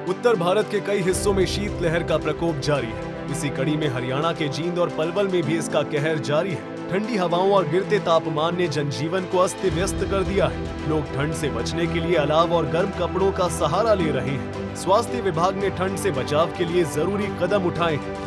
उत्तर भारत के कई हिस्सों में शीतलहर का प्रकोप जारी है। इसी कड़ी में हरियाणा के जींद और पलवल में भी इसका कहर जारी है। ठंडी हवाओं और गिरते तापमान ने जनजीवन को अस्त व्यस्त कर दिया है। लोग ठंड से बचने के लिए अलाव और गर्म कपड़ों का सहारा ले रहे हैं। स्वास्थ्य विभाग ने ठंड से बचाव के लिए जरूरी कदम उठाए हैं।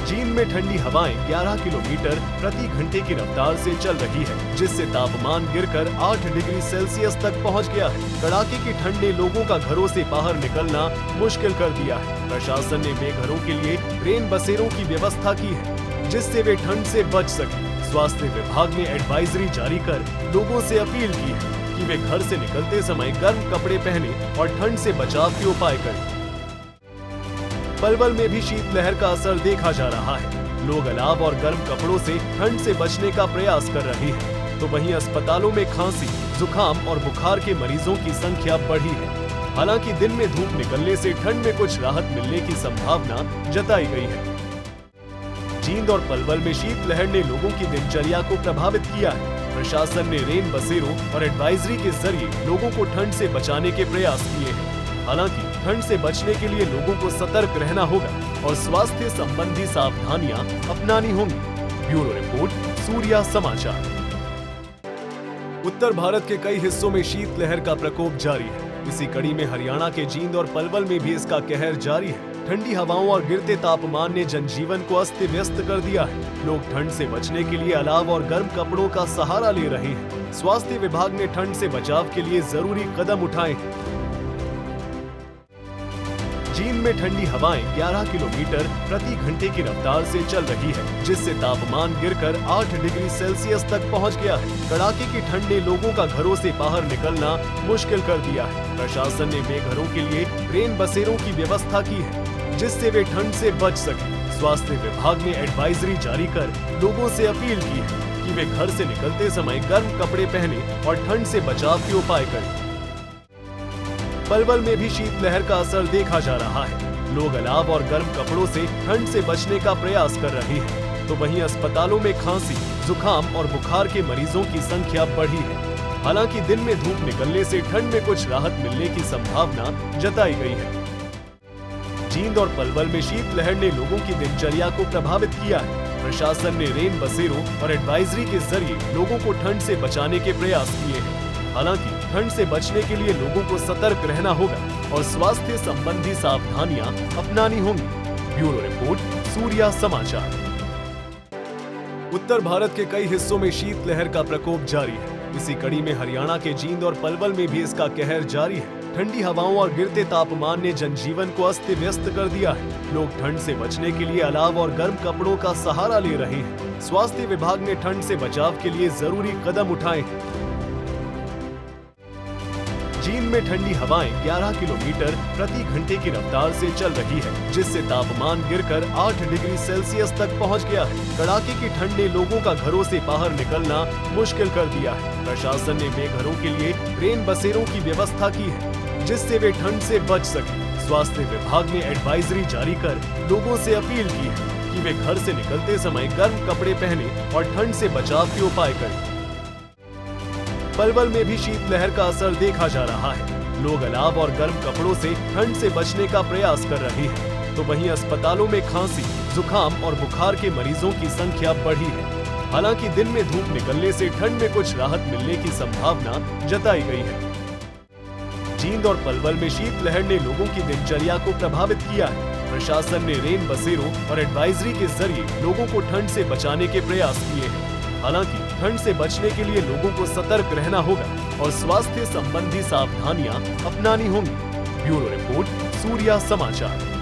जींद में ठंडी हवाएं 11 किलोमीटर प्रति घंटे की रफ्तार से चल रही है, जिससे तापमान गिरकर 8 डिग्री सेल्सियस तक पहुंच गया है। कड़ाके की ठंड ने लोगों का घरों से बाहर निकलना मुश्किल कर दिया है। प्रशासन ने बेघरों के लिए रेन बसेरों की व्यवस्था की है, जिससे वे ठंड से बच सके। स्वास्थ्य विभाग ने एडवाइजरी जारी कर लोगों से अपील की है कि वे घर से निकलते समय गर्म कपड़े पहने और ठंड से बचाव के उपाय करें। पलवल में भी शीतलहर का असर देखा जा रहा है। लोग अलाव और गर्म कपड़ों से ठंड से बचने का प्रयास कर रहे हैं, तो वहीं अस्पतालों में खांसी, जुकाम और बुखार के मरीजों की संख्या बढ़ी है। हालांकि दिन में धूप निकलने से ठंड में कुछ राहत मिलने की संभावना जताई गई है। जींद और पलवल में शीतलहर ने लोगों की दिनचर्या को प्रभावित किया है। प्रशासन ने रेन बसेरों और एडवाइजरी के जरिए लोगों को ठंड से बचाने के प्रयास किए हैं। हालांकि ठंड से बचने के लिए लोगों को सतर्क रहना होगा और स्वास्थ्य संबंधी सावधानियां अपनानी होंगी। ब्यूरो रिपोर्ट, सूर्या समाचार। उत्तर भारत के कई हिस्सों में शीतलहर का प्रकोप जारी है। इसी कड़ी में हरियाणा के जींद और पलवल में भी इसका कहर जारी है। ठंडी हवाओं और गिरते तापमान ने जनजीवन को अस्त व्यस्त कर दिया है। लोग ठंड से बचने के लिए अलाव और गर्म कपड़ों का सहारा ले रहे हैं। स्वास्थ्य विभाग ने ठंड से बचाव के लिए जरूरी कदम उठाए हैं। जींद में ठंडी हवाएं 11 किलोमीटर प्रति घंटे की रफ्तार से चल रही है, जिससे तापमान गिरकर 8 डिग्री सेल्सियस तक पहुंच गया है। कड़ाके की ठंड ने लोगों का घरों से बाहर निकलना मुश्किल कर दिया है। प्रशासन ने बेघरों के लिए रेन बसेरों की व्यवस्था की है, जिससे वे ठंड से बच सके। स्वास्थ्य विभाग ने एडवाइजरी जारी कर लोगों से अपील की है कि वे घर से निकलते समय गर्म कपड़े पहने और ठंड से बचाव के उपाय करें। पलवल में भी शीतलहर का असर देखा जा रहा है। लोग अलाव और गर्म कपड़ों से ठंड से बचने का प्रयास कर रहे हैं, तो वहीं अस्पतालों में खांसी, जुकाम और बुखार के मरीजों की संख्या बढ़ी है। हालांकि दिन में धूप निकलने से ठंड में कुछ राहत मिलने की संभावना जताई गई है। जींद और पलवल में शीतलहर ने लोगों की दिनचर्या को प्रभावित किया है। प्रशासन ने रेन बसेरों और एडवाइजरी के जरिए लोगों को ठंड से बचाने के प्रयास किए हैं। हालांकि ठंड से बचने के लिए लोगों को सतर्क रहना होगा और स्वास्थ्य संबंधी सावधानियां अपनानी होंगी। ब्यूरो रिपोर्ट, सूर्या समाचार। उत्तर भारत के कई हिस्सों में शीतलहर का प्रकोप जारी है। इसी कड़ी में हरियाणा के जींद और पलवल में भी इसका कहर जारी है। ठंडी हवाओं और गिरते तापमान ने जनजीवन को अस्त व्यस्त कर दिया है। लोग ठंड से बचने के लिए अलाव और गर्म कपड़ों का सहारा ले रहे हैं। स्वास्थ्य विभाग ने ठंड से बचाव के लिए जरूरी कदम उठाए हैं। जींद में ठंडी हवाएं 11 किलोमीटर प्रति घंटे की रफ्तार से चल रही है, जिससे तापमान गिरकर 8 डिग्री सेल्सियस तक पहुंच गया है। कड़ाके की ठंड ने लोगों का घरों से बाहर निकलना मुश्किल कर दिया है। प्रशासन ने बेघरों के लिए रेन बसेरों की व्यवस्था की है, जिससे वे ठंड से बच सके। स्वास्थ्य विभाग ने एडवाइजरी जारी कर लोगों से अपील की है कि वे घर से निकलते समय गर्म कपड़े पहने और ठंड से बचाव के उपाय करें। पलवल में भी शीतलहर का असर देखा जा रहा है। लोग अलाव और गर्म कपड़ों से ठंड से बचने का प्रयास कर रहे हैं, तो वहीं अस्पतालों में खांसी, जुकाम और बुखार के मरीजों की संख्या बढ़ी है। हालांकि दिन में धूप निकलने से ठंड में कुछ राहत मिलने की संभावना जताई गई है। जींद और पलवल में शीतलहर ने लोगों की दिनचर्या को प्रभावित किया है। प्रशासन ने रेन बसेरों और एडवाइजरी के जरिए लोगों को ठंड से बचाने के प्रयास किए हैं। हालांकि ठंड से बचने के लिए लोगों को सतर्क रहना होगा और स्वास्थ्य संबंधी सावधानियां अपनानी होंगी। ब्यूरो रिपोर्ट, सूर्या समाचार।